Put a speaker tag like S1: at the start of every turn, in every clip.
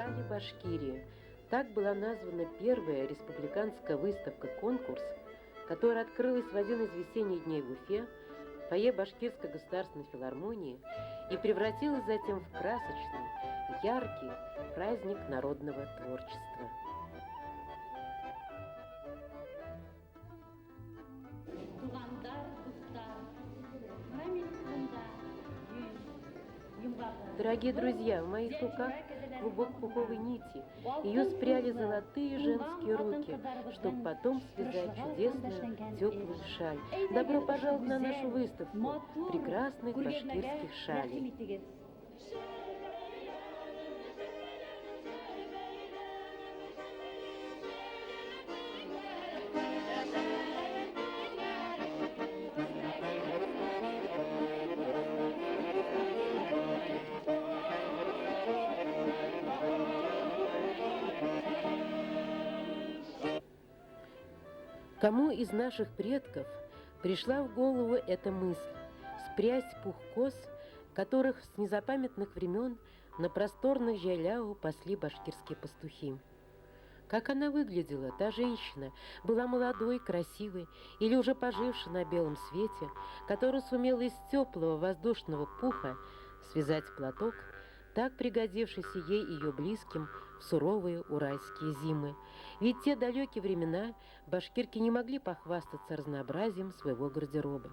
S1: Шали Башкирии. Так была названа первая республиканская выставка-конкурс, которая открылась в один из весенних дней в Уфе, в фойе Башкирской государственной филармонии, и превратилась затем в красочный, яркий праздник народного творчества. Дорогие друзья, в моих руках клубок пуховой нити. Ее спряли золотые женские руки, чтобы потом связать чудесную теплую шаль. Добро пожаловать на нашу выставку прекрасных башкирских шалей. Кому из наших предков пришла в голову эта мысль спрясть пух коз, которых с незапамятных времен на просторных Жайляу пасли башкирские пастухи? Как она выглядела, та женщина, была молодой, красивой или уже пожившей на белом свете, которая сумела из теплого воздушного пуха связать платок, так пригодившийся ей и ее близким в суровые уральские зимы. Ведь в те далекие времена башкирки не могли похвастаться разнообразием своего гардероба.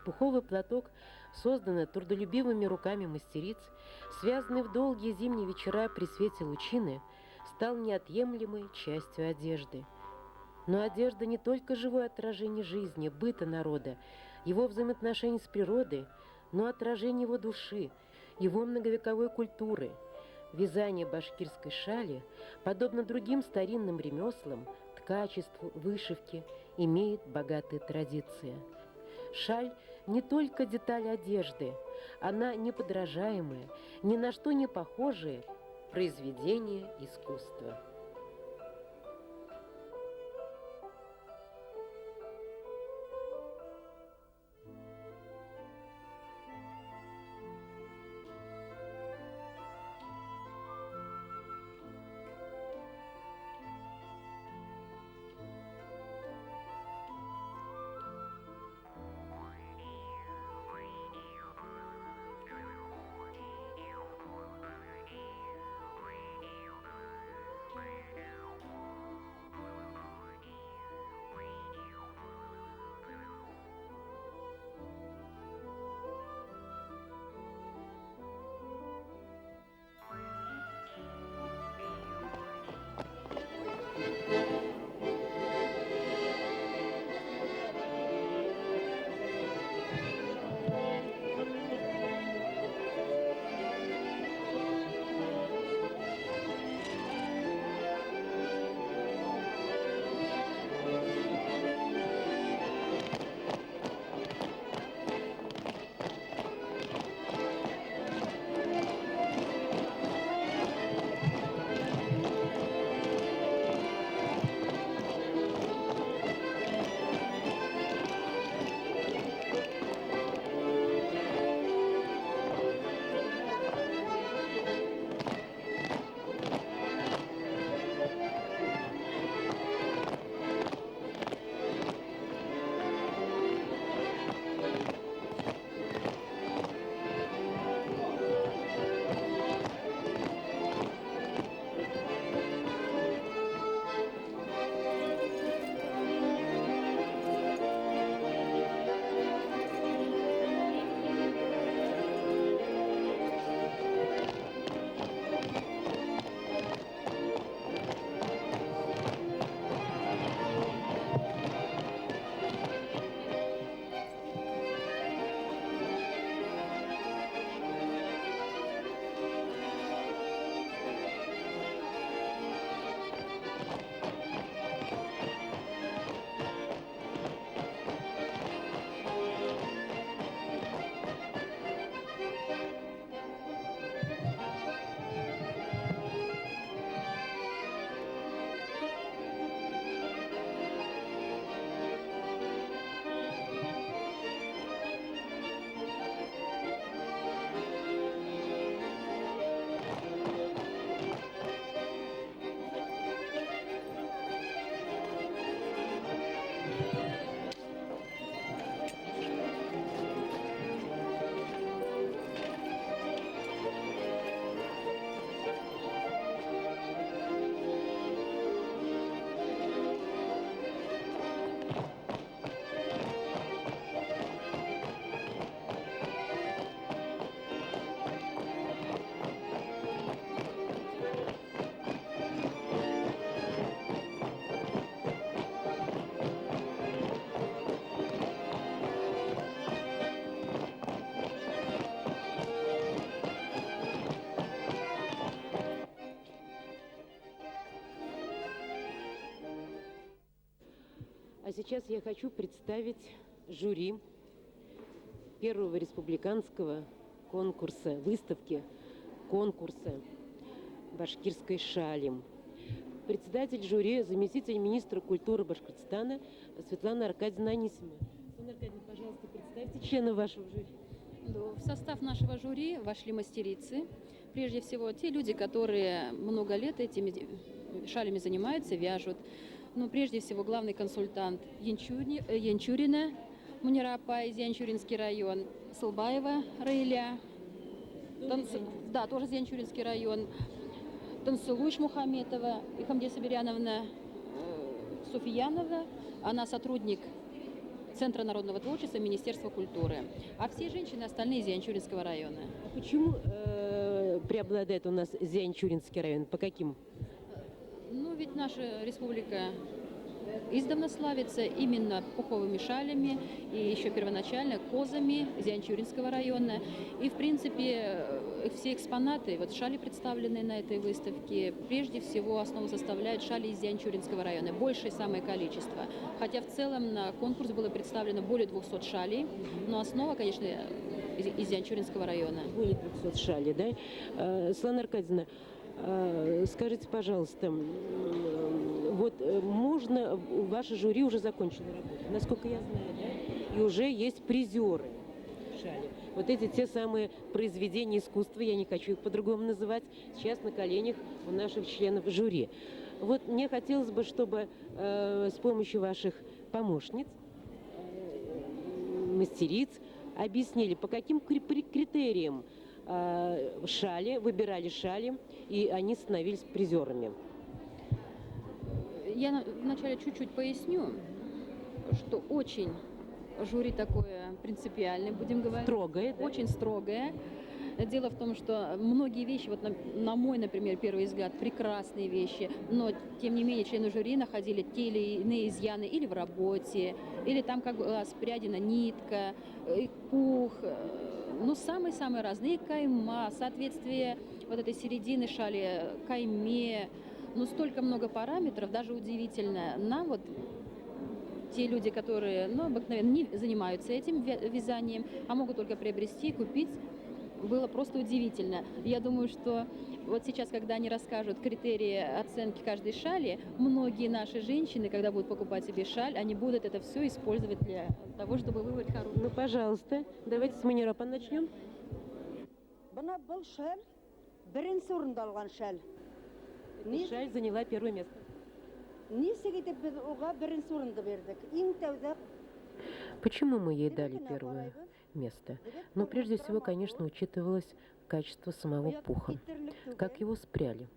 S1: Пуховый платок, созданный трудолюбивыми руками мастериц, связанный в долгие зимние вечера при свете лучины, стал неотъемлемой частью одежды. Но одежда не только живое отражение жизни, быта народа, его взаимоотношений с природой, но отражение его души, его многовековой культуры. Вязание башкирской шали, подобно другим старинным ремеслам, ткачеству, вышивке, имеет богатые традиции. Шаль не только деталь одежды, она неподражаемая, ни на что не похожее произведение искусства. А сейчас я хочу представить жюри первого республиканского конкурса, выставки конкурса башкирской шали. Председатель жюри, заместитель министра культуры Башкортостана Светлана Аркадьевна Анисимова. Светлана Аркадьевна, пожалуйста, представьте членов вашего жюри.
S2: В состав нашего жюри вошли мастерицы. Прежде всего, те люди, которые много лет этими шалями занимаются, вяжут. Но прежде всего, главный консультант Янчурина Мунирапа из Янчуринский район, Сылбаева Раиля, да, тоже из Янчуринский район, Тансылуш Мухаметова и Хамдия Сабиряновна Суфиянова, она сотрудник Центра народного творчества Министерства культуры. А все женщины остальные из Янчуринского района.
S1: А почему преобладает у нас Зианчуринский район? По каким?
S2: Ну, ведь наша республика издавна славится именно пуховыми шалями и еще первоначально козами Зианчуринского района. И, в принципе, все экспонаты, вот шали, представленные на этой выставке, прежде всего основу составляют шали из Зианчуринского района, большее самое количество. Хотя в целом на конкурс было представлено более 200 шалей, но основа, конечно, из Зианчуринского района.
S1: Более 200 шалей, да? Светлана Аркадьевна, скажите, пожалуйста, вот можно, ваше жюри уже закончило работу, насколько я знаю, да? И уже есть призеры шали. Вот эти те самые произведения искусства, я не хочу их по-другому называть, сейчас на коленях у наших членов жюри. Вот мне хотелось бы, чтобы с помощью ваших помощниц, мастериц, объяснили, по каким критериям шали, выбирали шали, и они становились призерами.
S2: Я вначале чуть-чуть поясню, что очень жюри такое принципиальное, будем говорить.
S1: Строгое, да?
S2: Очень строгое. Дело в том, что многие вещи, вот на мой, например, первый взгляд, прекрасные вещи, но, тем не менее, члены жюри находили те или иные изъяны или в работе, или там как была спрядена нитка, пух, ну, самые-самые разные, и кайма, соответствие вот этой середины шали, кайме, ну, столько много параметров, даже удивительно. Нам вот те люди, которые, ну, обыкновенно не занимаются этим вязанием, а могут только приобрести, купить, было просто удивительно. Я думаю, что вот сейчас, когда они расскажут критерии оценки каждой шали, многие наши женщины, когда будут покупать себе шаль, они будут это все использовать для того, чтобы выбрать хорошую.
S1: Ну, пожалуйста, давайте с Мунирапа начнем. Шаль заняла первое место. Почему мы ей дали первое место? Но прежде всего, конечно, учитывалось качество самого пуха, как его спряли,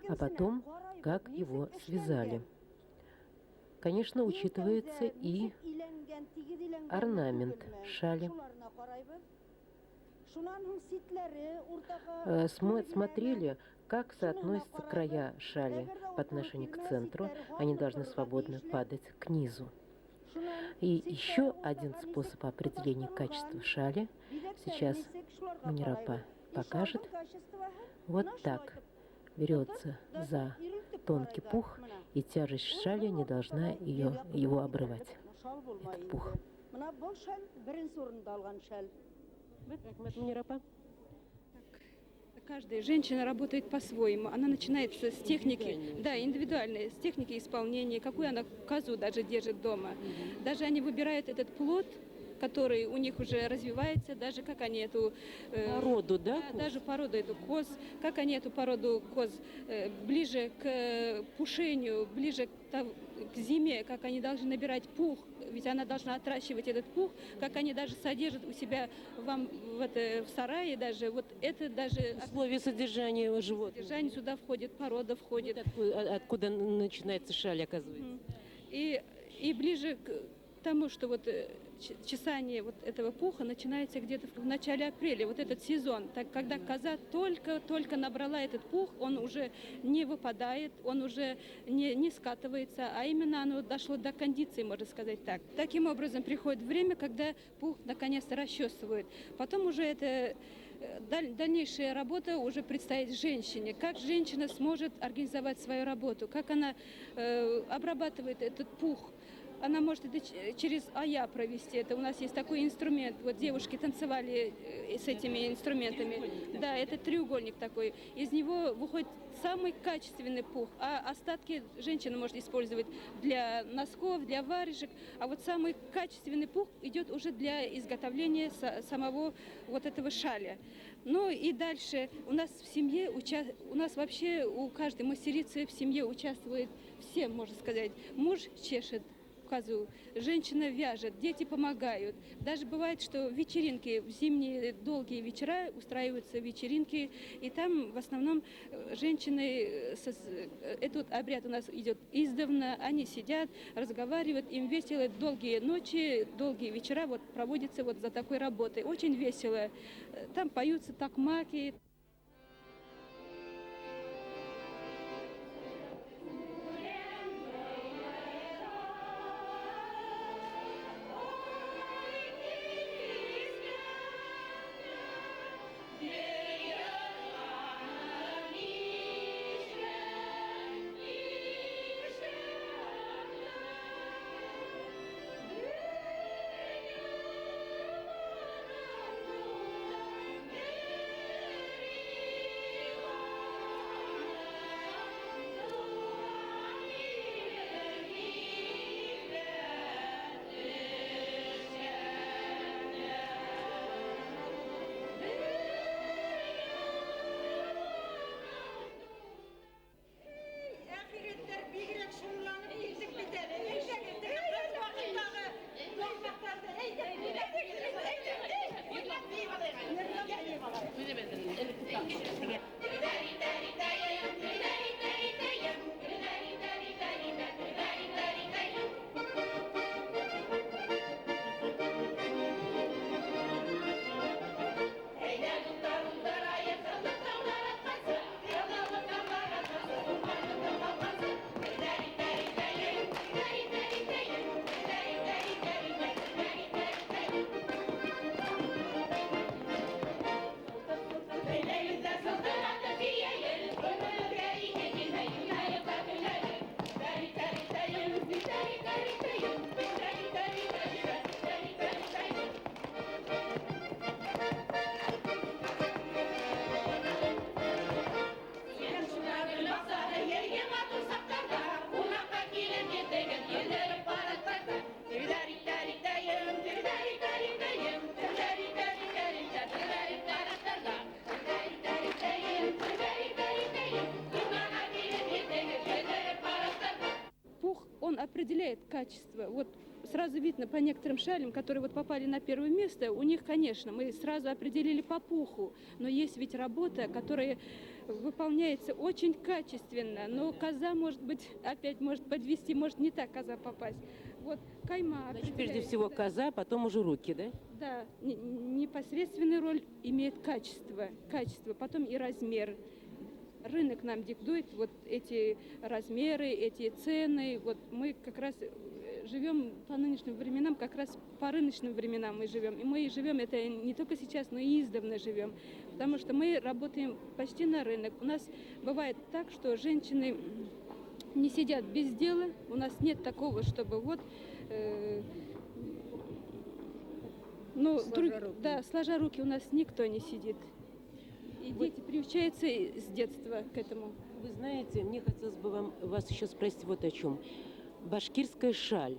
S1: а потом, как его связали. Конечно, учитывается и орнамент шали. Смотрели, как соотносятся края шали по отношению к центру. Они должны свободно падать к низу. И еще один способ определения качества шали сейчас Мунирапа покажет. Вот так берется за тонкий пух, и тяжесть шали не должна его обрывать, этот пух. Мунирапа?
S3: Каждая женщина работает по-своему. Она начинается с техники, да, индивидуальной, с техники исполнения, какую она козу даже держит дома. Даже они выбирают этот плод, который у них уже развивается, даже как они эту
S1: породу, да?
S3: Даже породу эту коз, как они эту породу коз ближе к пушению, ближе к зиме, как они должны набирать пух, ведь она должна отращивать этот пух, как они даже содержат у себя в сарае даже, вот это даже...
S1: Условия содержания животных.
S3: Содержание сюда входит, порода входит.
S1: Вот откуда начинается шаль, оказывается.
S3: И ближе к тому, что вот чесание вот этого пуха начинается где-то в начале апреля, вот этот сезон, так когда коза только набрала этот пух, он уже не выпадает, он уже не скатывается, а именно оно дошло до кондиции, можно сказать так. Таким образом приходит время, когда пух наконец-то расчесывают. Потом уже это дальнейшая работа уже предстоит женщине. Как женщина сможет организовать свою работу, как она обрабатывает этот пух, она может это через ая провести. Это у нас есть такой инструмент. Вот девушки танцевали с этими инструментами. Да, это треугольник такой. Из него выходит самый качественный пух, а остатки женщина может использовать для носков, для варежек. А вот самый качественный пух идет уже для изготовления самого вот этого шаля. Ну и дальше у нас в семье, у нас вообще у каждой мастерицы в семье участвует все, можно сказать. Муж чешет козу, женщина вяжет, дети помогают. Даже бывает, что вечеринки, в зимние долгие вечера устраиваются вечеринки, и там в основном женщины, этот обряд у нас идет издавна, они сидят, разговаривают, им весело, долгие ночи, долгие вечера вот проводятся вот за такой работой. Очень весело. Там поются такмаки. Он определяет качество. Вот сразу видно по некоторым шалям, которые вот попали на первое место, у них, конечно, мы сразу определили по пуху, но есть ведь работа, которая выполняется очень качественно, но коза, может быть, опять может подвести, может не так коза попасть. Вот кайма.
S1: Значит, прежде всего коза, потом уже руки, да?
S3: Да, непосредственную роль имеет качество, потом и размер. Рынок нам диктует вот эти размеры, эти цены. Вот мы как раз живем по нынешним временам, как раз по рыночным временам мы живем. И мы живем это не только сейчас, но и издавна живем. Потому что мы работаем почти на рынок. У нас бывает так, что женщины не сидят без дела. У нас нет такого, чтобы вот... сложа руки у нас никто не сидит. И дети приучаются с детства к этому.
S1: Вы знаете, мне хотелось бы вас еще спросить вот о чем. Башкирская шаль.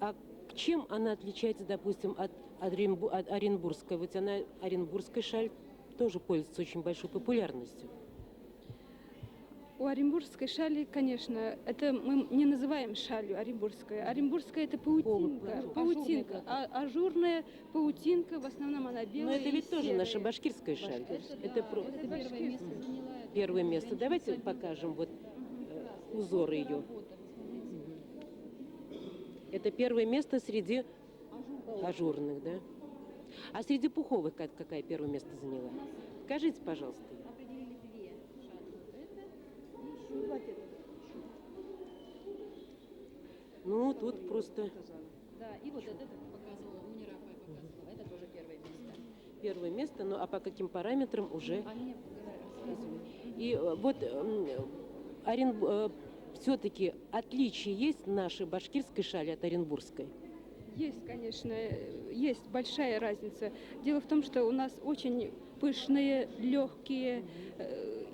S1: А чем она отличается, допустим, от оренбургской? Ведь оренбургская шаль тоже пользуется очень большой популярностью.
S3: У оренбургской шали, конечно, это мы не называем шалью оренбургская. Оренбургская это паутинка. Ажурная паутинка, в основном она белая.
S1: Но это ведь тоже наша башкирская шаль. Это первое место. Давайте покажем вот узор ее. Это первое место среди ажурных, да? А среди пуховых какое первое место заняла? Скажите, пожалуйста. Ну, тут просто...
S2: Да, и вот это показывала, Мунирапай показывала, это тоже первое место.
S1: Первое место, ну а по каким параметрам уже... И вот все-таки отличие есть нашей башкирской шали от оренбургской?
S3: Есть, конечно, есть большая разница. Дело в том, что у нас очень пышные, легкие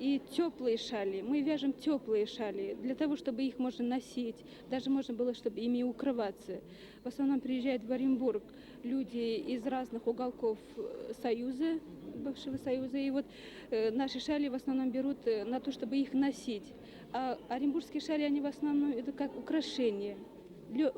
S3: и теплые шали. Мы вяжем теплые шали для того, чтобы их можно носить, даже можно было, чтобы ими укрываться. В основном приезжают в Оренбург люди из разных уголков Союза, бывшего Союза, и вот наши шали в основном берут на то, чтобы их носить. А оренбургские шали, они в основном это как украшения.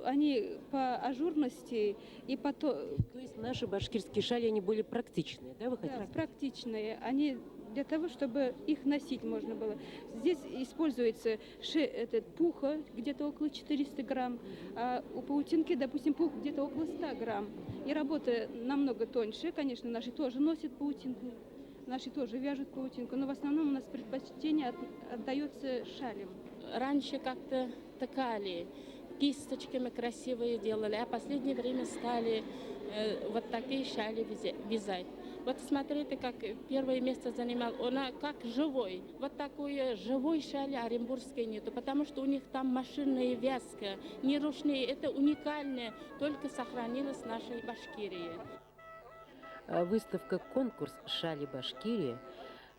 S3: Они по ажурности и по то...
S1: То есть наши башкирские шали, они более практичные, да, вы хотите
S3: Да,
S1: сказать?
S3: практичные. Они для того, чтобы их носить можно было. Здесь используется этот пуха где-то около 400 грамм, а у паутинки, допустим, пух где-то около 100 грамм. И работа намного тоньше. Конечно, наши тоже носят паутинку, наши тоже вяжут паутинку, но в основном у нас предпочтение отдается шалям.
S4: Раньше как-то ткали, кисточками красивые делали, а в последнее время стали вот такие шали вязать. Вот смотрите, как первое место занимал, она как живой. Вот такой живой шали оренбургской нету, потому что у них там машинная вязка, не ручные. Это уникальное, только сохранилось в нашей Башкирии.
S1: Выставка-конкурс «Шали Башкирия»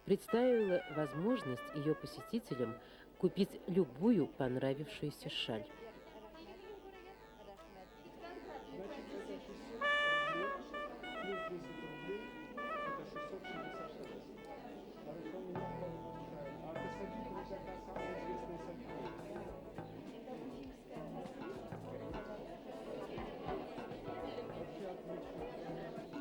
S1: представила возможность ее посетителям купить любую понравившуюся шаль.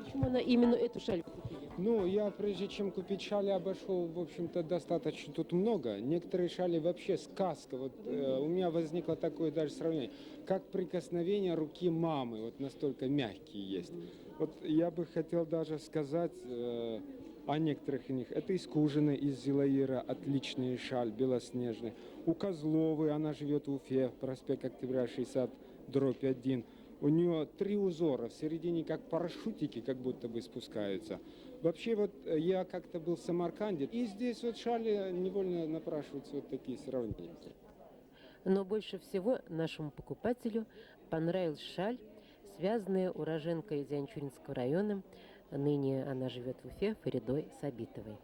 S1: Почему она именно эту шаль купила?
S5: Ну, я прежде чем купить шали, обошел, в общем-то, достаточно тут много. Некоторые шали вообще сказка. Вот у меня возникло такое даже сравнение, как прикосновение руки мамы, вот настолько мягкие есть. Вот я бы хотел даже сказать о некоторых из них. Это из Кужины, из Зилаира, отличная шаль, белоснежная. У Козловой, она живет в Уфе, проспект Октября 60/1. У нее 3 узора, в середине как парашютики, как будто бы спускаются. Вообще вот я как-то был в Самарканде, и здесь вот шали невольно напрашиваются вот такие сравнения.
S1: Но больше всего нашему покупателю понравилась шаль, связанная уроженкой Зианчуринского района, ныне она живет в Уфе, Фаридой Сабитовой.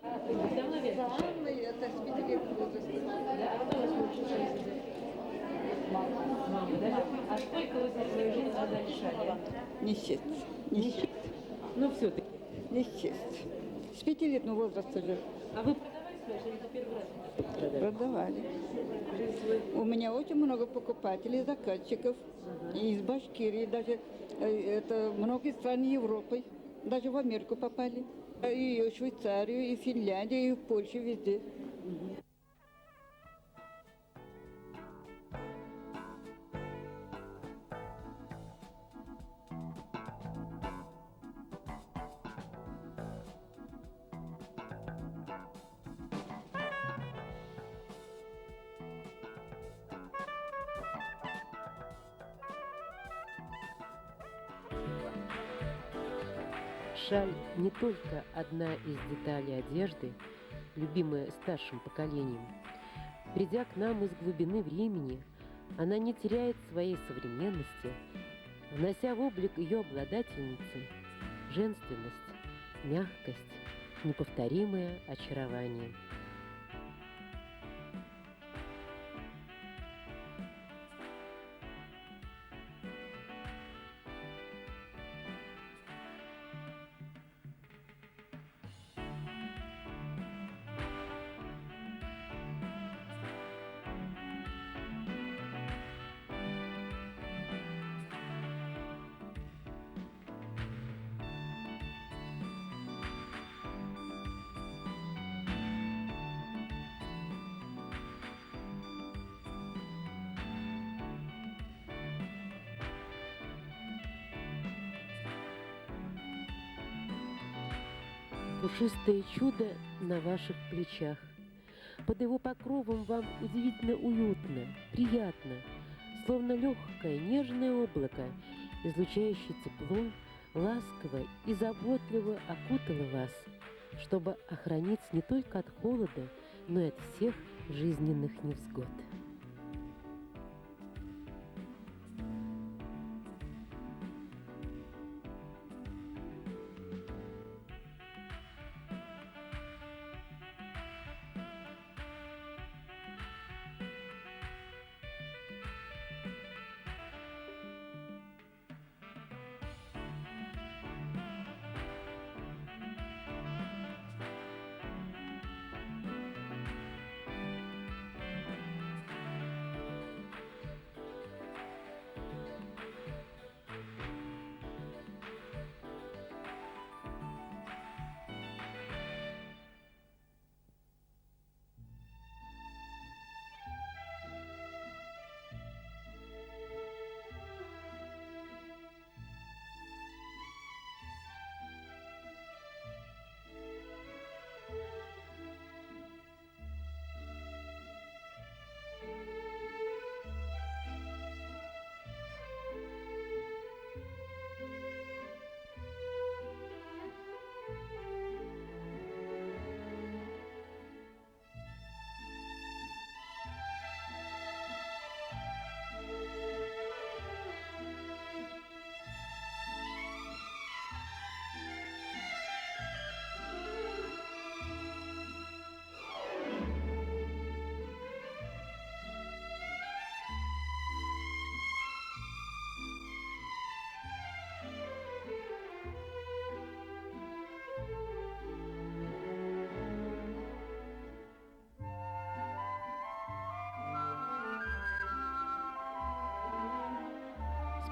S6: Это с 5 лет
S1: А сколько вы за свою жизнь связали шали?
S6: Не счесть.
S1: Ну, все-таки.
S6: Не счесть. С 5-летнего возраста же
S1: А вы продавали свою шаль или первый раз?
S6: продавали. У меня очень много покупателей, заказчиков. И из Башкирии, даже это многие страны Европы, даже в Америку попали. И в Швейцарию, и в Финляндию, и в Польшу, везде.
S1: Шаль не только одна из деталей одежды, любимая старшим поколением. Придя к нам из глубины времени, она не теряет своей современности, внося в облик ее обладательницы женственность, мягкость, неповторимое очарование. Пушистое чудо на ваших плечах. Под его покровом вам удивительно уютно, приятно, словно легкое, нежное облако, излучающее тепло, ласково и заботливо окутало вас, чтобы охранить не только от холода, но и от всех жизненных невзгод.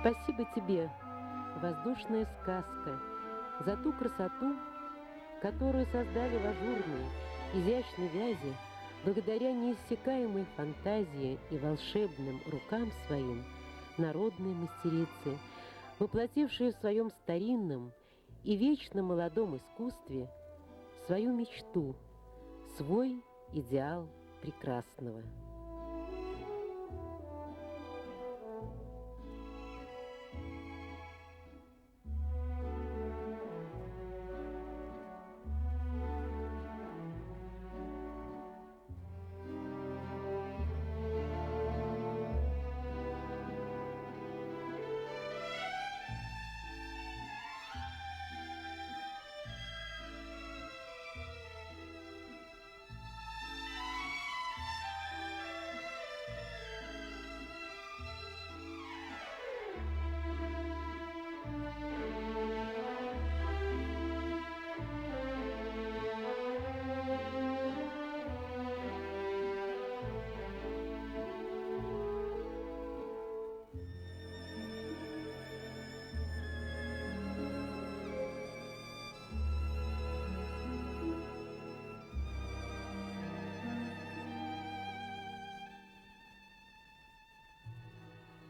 S1: Спасибо тебе, воздушная сказка, за ту красоту, которую создали в ажурной, изящной вязи, благодаря неиссякаемой фантазии и волшебным рукам своим народные мастерицы, воплотившие в своем старинном и вечно молодом искусстве свою мечту, свой идеал прекрасного.